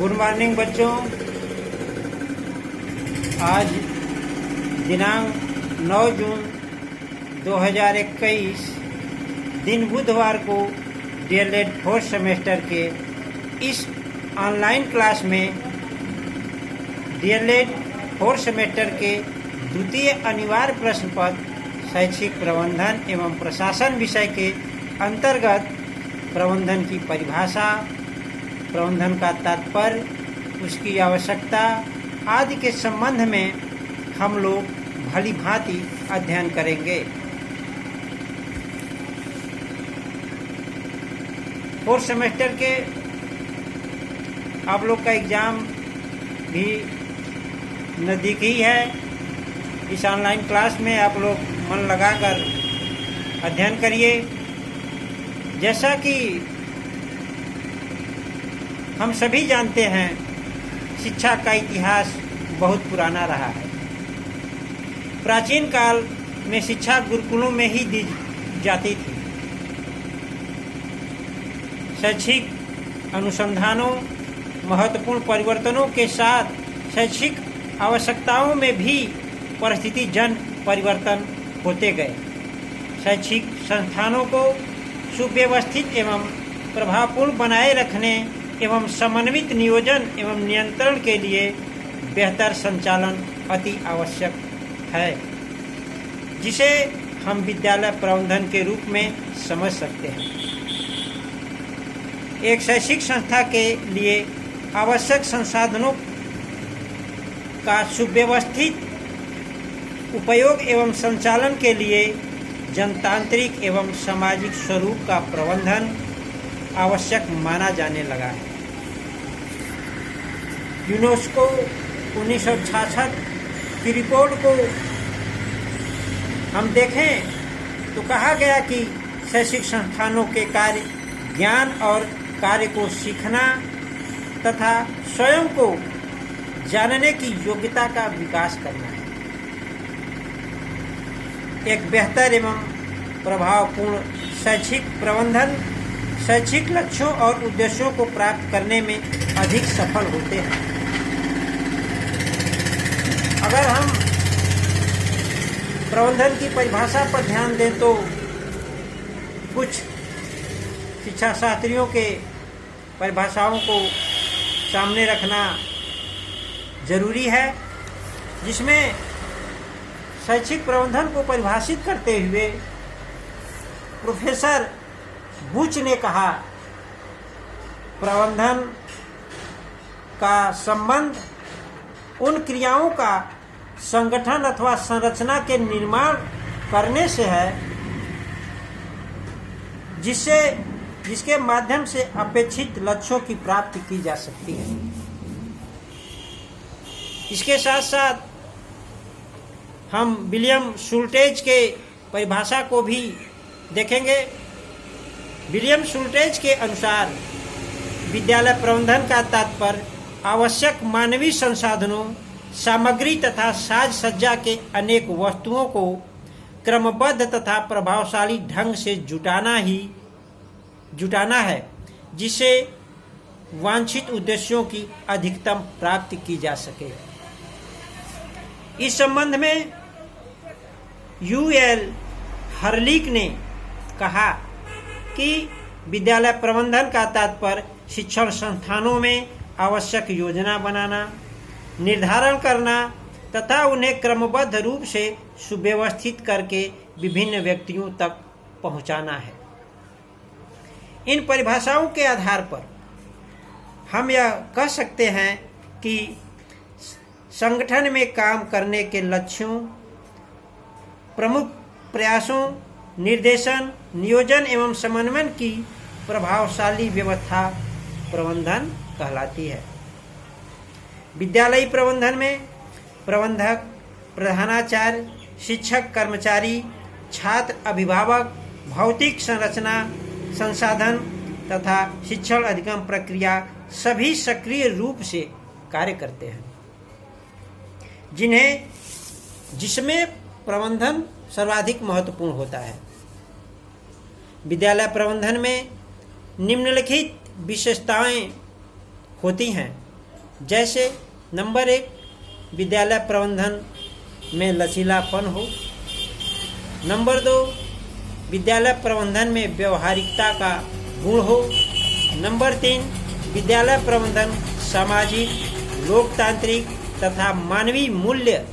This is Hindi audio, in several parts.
गुड मॉर्निंग बच्चों। आज दिनांक 9 जून 2021 दिन बुधवार को डीएलएड 4th सेमेस्टर के इस ऑनलाइन क्लास में डीएलएड 4th सेमेस्टर के द्वितीय अनिवार्य प्रश्न पत्र शैक्षिक प्रबंधन एवं प्रशासन विषय के अंतर्गत प्रबंधन की परिभाषा, प्रबंधन का तात्पर्य, उसकी आवश्यकता आदि के संबंध में हम लोग भली भांति अध्ययन करेंगे। 4th सेमेस्टर के आप लोग का एग्ज़ाम भी नज़दीक ही है। इस ऑनलाइन क्लास में आप लोग मन लगाकर अध्ययन करिए। जैसा कि हम सभी जानते हैं, शिक्षा का इतिहास बहुत पुराना रहा है। प्राचीन काल में शिक्षा गुरुकुलों में ही दी जाती थी। शैक्षिक अनुसंधानों, महत्वपूर्ण परिवर्तनों के साथ शैक्षिक आवश्यकताओं में भी परिस्थितिजन्य परिवर्तन होते गए। शैक्षिक संस्थानों को सुव्यवस्थित एवं प्रभावपूर्ण बनाए रखने एवं समन्वित नियोजन एवं नियंत्रण के लिए बेहतर संचालन अति आवश्यक है, जिसे हम विद्यालय प्रबंधन के रूप में समझ सकते हैं। एक शैक्षिक संस्था के लिए आवश्यक संसाधनों का सुव्यवस्थित उपयोग एवं संचालन के लिए जनतांत्रिक एवं सामाजिक स्वरूप का प्रबंधन आवश्यक माना जाने लगा है। यूनेस्को 1966 की रिपोर्ट को हम देखें तो कहा गया कि शैक्षिक संस्थानों के कार्य ज्ञान और कार्य को सीखना तथा स्वयं को जानने की योग्यता का विकास करना है। एक बेहतर एवं प्रभावपूर्ण शैक्षिक प्रबंधन शैक्षिक लक्ष्यों और उद्देश्यों को प्राप्त करने में अधिक सफल होते हैं। अगर हम प्रबंधन की परिभाषा पर ध्यान दें तो कुछ शिक्षा शास्त्रियों के परिभाषाओं को सामने रखना जरूरी है, जिसमें शैक्षिक प्रबंधन को परिभाषित करते हुए प्रोफेसर बुच ने कहा, प्रबंधन का संबंध उन क्रियाओं का संगठन अथवा संरचना के निर्माण करने से है जिसके माध्यम से अपेक्षित लक्ष्यों की प्राप्ति की जा सकती है। इसके साथ साथ हम विलियम शुल्टेज के परिभाषा को भी देखेंगे। विलियम शुल्टेज के अनुसार विद्यालय प्रबंधन का तात्पर्य आवश्यक मानवीय संसाधनों, सामग्री तथा साज सज्जा के अनेक वस्तुओं को क्रमबद्ध तथा प्रभावशाली ढंग से जुटाना है, जिससे वांछित उद्देश्यों की अधिकतम प्राप्ति की जा सके। इस संबंध में यूएल हर्लिक ने कहा कि विद्यालय प्रबंधन का तात्पर्य शिक्षण संस्थानों में आवश्यक योजना बनाना, निर्धारण करना तथा उन्हें क्रमबद्ध रूप से सुव्यवस्थित करके विभिन्न व्यक्तियों तक पहुंचाना है। इन परिभाषाओं के आधार पर हम यह कह सकते हैं कि संगठन में काम करने के लक्ष्यों, प्रमुख प्रयासों, निर्देशन, नियोजन एवं समन्वय की प्रभावशाली व्यवस्था प्रबंधन कहलाती है। विद्यालयी प्रबंधन में प्रबंधक, प्रधानाचार्य, शिक्षक, कर्मचारी, छात्र, अभिभावक, भौतिक संरचना, संसाधन तथा शिक्षण अधिगम प्रक्रिया सभी सक्रिय रूप से कार्य करते हैं, जिसमें प्रबंधन सर्वाधिक महत्वपूर्ण होता है। विद्यालय प्रबंधन में निम्नलिखित विशेषताएं होती हैं। जैसे नंबर 1, विद्यालय प्रबंधन में लचीलापन हो। नंबर 2, विद्यालय प्रबंधन में व्यवहारिकता का गुण हो। नंबर 3, विद्यालय प्रबंधन सामाजिक, लोकतांत्रिक तथा मानवीय मूल्य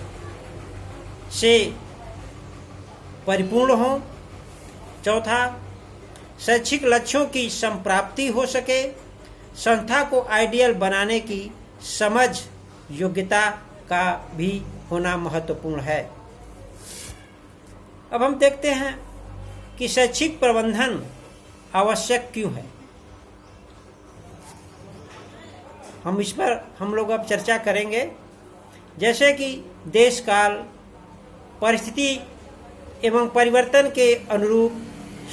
से परिपूर्ण हो। चौथा, शैक्षिक लक्ष्यों की संप्राप्ति हो सके। संस्था को आइडियल बनाने की समझ, योग्यता का भी होना महत्वपूर्ण है। अब हम देखते हैं कि शैक्षिक प्रबंधन आवश्यक क्यों है। हम इस पर हम लोग अब चर्चा करेंगे। जैसे कि देश काल, परिस्थिति एवं परिवर्तन के अनुरूप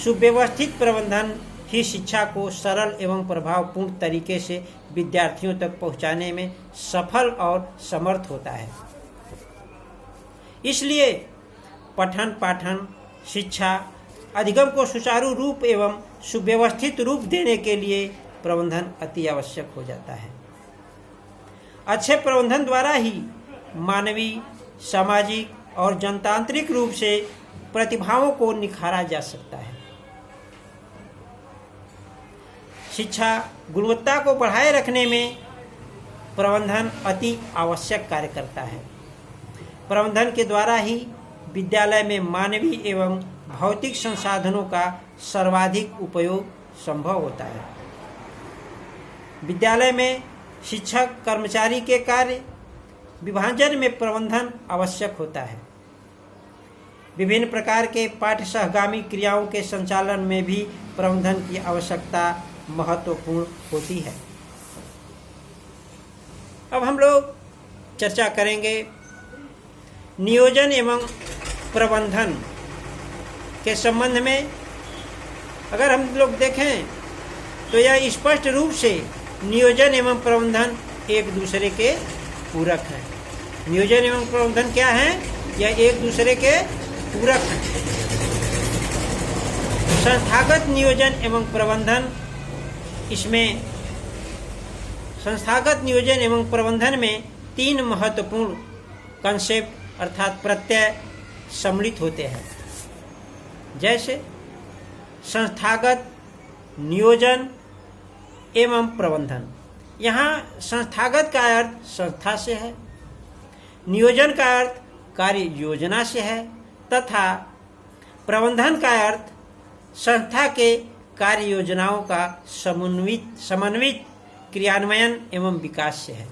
सुव्यवस्थित प्रबंधन ही शिक्षा को सरल एवं प्रभावपूर्ण तरीके से विद्यार्थियों तक पहुंचाने में सफल और समर्थ होता है। इसलिए पठन पाठन शिक्षा अधिगम को सुचारू रूप एवं सुव्यवस्थित रूप देने के लिए प्रबंधन अति आवश्यक हो जाता है। अच्छे प्रबंधन द्वारा ही मानवीय, सामाजिक और जनतांत्रिक रूप से प्रतिभाओं को निखारा जा सकता है। शिक्षा गुणवत्ता को बढ़ाए रखने में प्रबंधन अति आवश्यक कार्य करता है। प्रबंधन के द्वारा ही विद्यालय में मानवीय एवं भौतिक संसाधनों का सर्वाधिक उपयोग संभव होता है। विद्यालय में शिक्षक कर्मचारी के कार्य विभाजन में प्रबंधन आवश्यक होता है। विभिन्न प्रकार के पाठ्य सहगामी क्रियाओं के संचालन में भी प्रबंधन की आवश्यकता महत्वपूर्ण होती है। अब हम लोग चर्चा करेंगे नियोजन एवं प्रबंधन के संबंध में। अगर हम लोग देखें तो यह स्पष्ट रूप से नियोजन एवं प्रबंधन एक दूसरे के पूरक हैं। नियोजन एवं प्रबंधन क्या है? यह एक दूसरे के पूरक हैं। संस्थागत नियोजन एवं प्रबंधन, इसमें संस्थागत नियोजन एवं प्रबंधन में 3 महत्वपूर्ण कंसेप्ट अर्थात प्रत्यय सम्मिलित होते हैं। जैसे संस्थागत नियोजन एवं प्रबंधन। यहाँ संस्थागत का अर्थ संस्था से है, नियोजन का अर्थ कार्य योजना से है तथा प्रबंधन का अर्थ संस्था के कार्य योजनाओं का समन्वित क्रियान्वयन एवं विकास से है।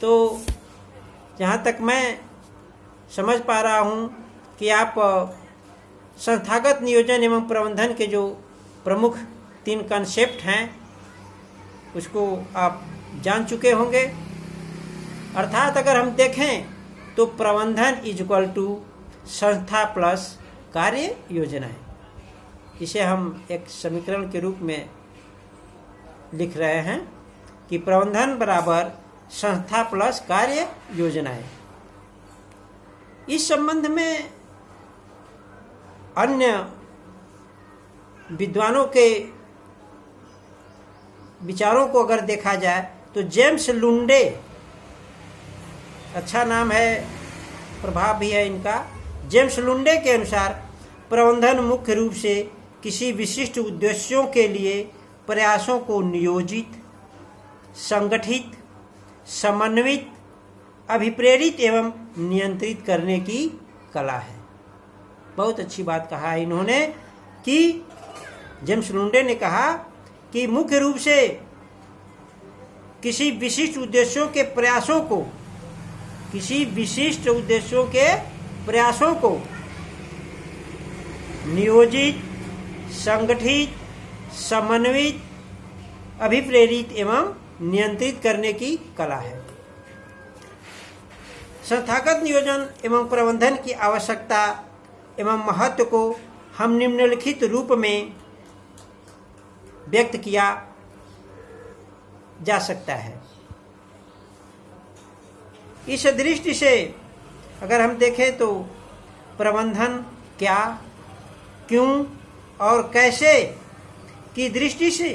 तो जहाँ तक मैं समझ पा रहा हूँ कि आप संस्थागत नियोजन एवं प्रबंधन के जो प्रमुख 3 कंसेप्ट हैं उसको आप जान चुके होंगे। अर्थात अगर हम देखें तो प्रबंधन इज इक्वल टू संस्था प्लस कार्य योजना। इसे हम एक समीकरण के रूप में लिख रहे हैं कि प्रबंधन बराबर संस्था प्लस कार्य योजनाएं। इस संबंध में अन्य विद्वानों के विचारों को अगर देखा जाए तो जेम्स लुंडे, अच्छा नाम है, प्रभाव भी है इनका। जेम्स लुंडे के अनुसार प्रबंधन मुख्य रूप से किसी विशिष्ट उद्देश्यों के लिए प्रयासों को नियोजित, संगठित, समन्वित, अभिप्रेरित एवं नियंत्रित करने की कला है। बहुत अच्छी बात कहा है इन्होंने कि जेम्स लुंडे ने कहा कि मुख्य रूप से किसी विशिष्ट उद्देश्यों के प्रयासों को नियोजित, संगठित, समन्वित, अभिप्रेरित एवं नियंत्रित करने की कला है। संस्थागत नियोजन एवं प्रबंधन की आवश्यकता एवं महत्व को हम निम्नलिखित रूप में व्यक्त किया जा सकता है। इस दृष्टि से अगर हम देखें तो प्रबंधन क्या, क्यों और कैसे की दृष्टि से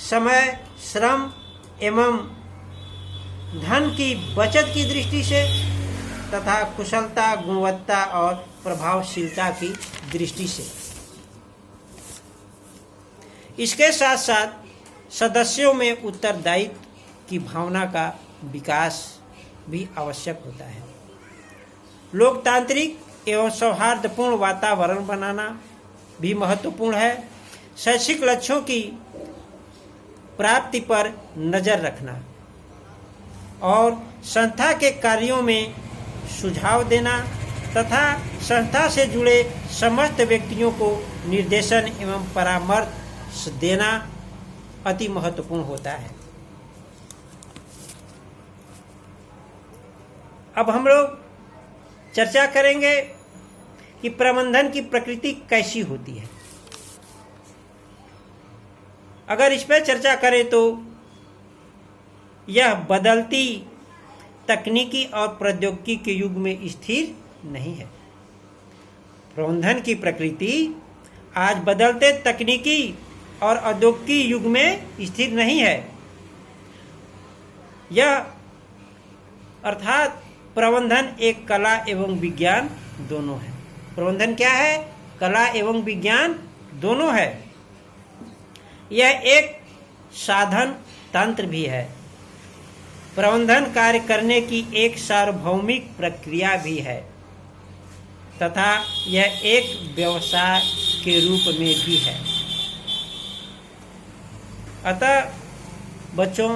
समय, श्रम एवं धन की बचत की दृष्टि से तथा कुशलता, गुणवत्ता और प्रभावशीलता की दृष्टि से। इसके साथ साथ सदस्यों में उत्तरदायित्व की भावना का विकास भी आवश्यक होता है। लोकतांत्रिक एवं सौहार्दपूर्ण वातावरण बनाना भी महत्वपूर्ण है। शैक्षिक लक्ष्यों की प्राप्ति पर नजर रखना और संस्था के कार्यों में सुझाव देना तथा संस्था से जुड़े समस्त व्यक्तियों को निर्देशन एवं परामर्श देना अति महत्वपूर्ण होता है। अब हम लोग चर्चा करेंगे कि प्रबंधन की प्रकृति कैसी होती है। अगर इस पर चर्चा करें तो यह बदलती तकनीकी और प्रौद्योगिकी के युग में स्थिर नहीं है। प्रबंधन की प्रकृति आज बदलते तकनीकी और औद्योगिकी युग में स्थिर नहीं है। यह अर्थात प्रबंधन एक कला एवं विज्ञान दोनों है। प्रबंधन क्या है? कला एवं विज्ञान दोनों है। यह एक साधन तंत्र भी है। प्रबंधन कार्य करने की एक सार्वभौमिक प्रक्रिया भी है तथा यह एक व्यवसाय के रूप में भी है। अतः बच्चों,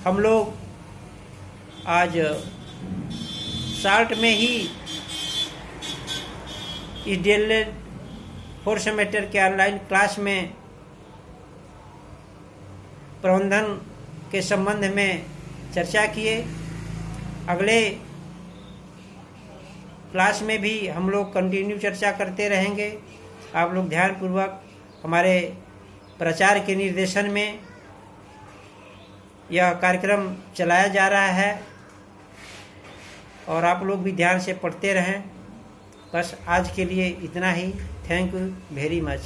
हम लोग आज शार्ट में ही इस DLED 4 सेमेस्टर के ऑनलाइन क्लास में प्रबंधन के संबंध में चर्चा किए। अगले क्लास में भी हम लोग कंटिन्यू चर्चा करते रहेंगे। आप लोग ध्यानपूर्वक हमारे प्राचार्य के निर्देशन में यह कार्यक्रम चलाया जा रहा है और आप लोग भी ध्यान से पढ़ते रहें। बस आज के लिए इतना ही। Thank you very much.